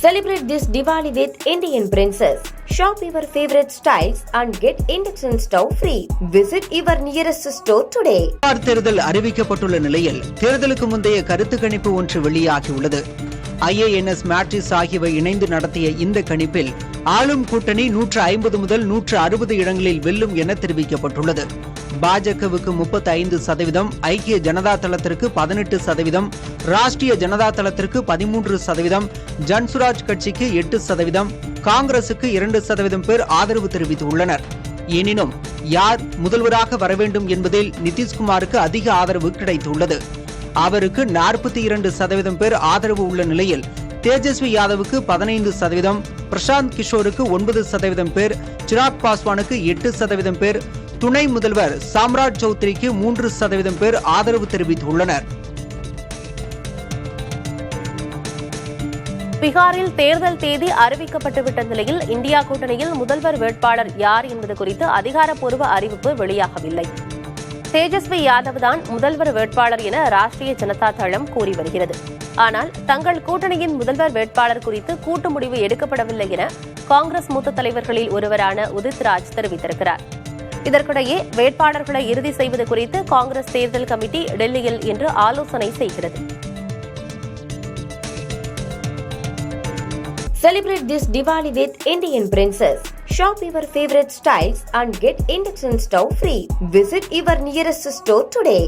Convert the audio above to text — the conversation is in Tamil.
Celebrate this Diwali with Indian Princess. Shop your favorite styles and get induction stove free. Visit your nearest store today. தேர்தல் அறிவிக்கப்பட்டுள்ள நிலையில் தேர்தலுக்கு முந்தைய கருத்து கணிப்பு ஒன்று வெளியாகியுள்ளது. IANS மேட்ரிக்ஸ் ஆகியவை இணைந்து நடத்திய இந்த கணிப்பில் ஆளும் கூட்டணி 150 முதல் 160 இடங்களில் வெல்லும் என தெரிவிக்கப்பட்டுள்ளது. பாஜகவுக்கு 35%, ஐக்கிய ஜனதா தளத்திற்கு 18%, ராஷ்டிரிய ஜனதா தளத்திற்கு 13%, ஜன்சுராஜ் கட்சிக்கு 8%, காங்கிரசுக்கு 2% பேர் ஆதரவு தெரிவித்துள்ளனர். எனினும் யார் முதல்வராக வர வேண்டும் என்பதில் நிதிஷ்குமாருக்கு அதிக ஆதரவு கிடைத்துள்ளது. அவருக்கு 42% பேர் ஆதரவு உள்ள நிலையில் தேஜஸ்வி யாதவுக்கு 15%, பிரசாந்த் கிஷோருக்கு 9% பேர், சிராக் பாஸ்வானுக்கு 8% பேர், துணை முதல்வர் சாம்ராஜ் சௌத்ரிக்கு 3% பேர் ஆதரவு தெரிவித்துள்ளனர். பீகாரில் தேர்தல் தேதி அறிவிக்கப்பட்டுவிட்ட நிலையில் இந்தியா கூட்டணியில் முதல்வர் வேட்பாளர் யார் என்பது குறித்து அதிகாரப்பூர்வ அறிவிப்பு வெளியாகவில்லை. தேஜஸ்வி யாதவ் தான் முதல்வர் வேட்பாளர் என ராஷ்டிரிய ஜனதா தளம் கூறி வருகிறது. ஆனால் தங்கள் கூட்டணியின் முதல்வர் வேட்பாளர் குறித்து கூட்டு முடிவு எடுக்கப்படவில்லை என காங்கிரஸ் மூத்த தலைவர்களில் ஒருவரான உதித் ராஜ் தெரிவித்திருக்கிறார். இதற்கிடையே வேட்பாளர்களை இறுதி செய்வது குறித்து காங்கிரஸ் தேர்தல் கமிட்டி டெல்லியில் இன்று ஆலோசனை செய்கிறது. Celebrate this Diwali with Indian Princess. Shop your favorite styles and get induction stove free. Visit your nearest store today.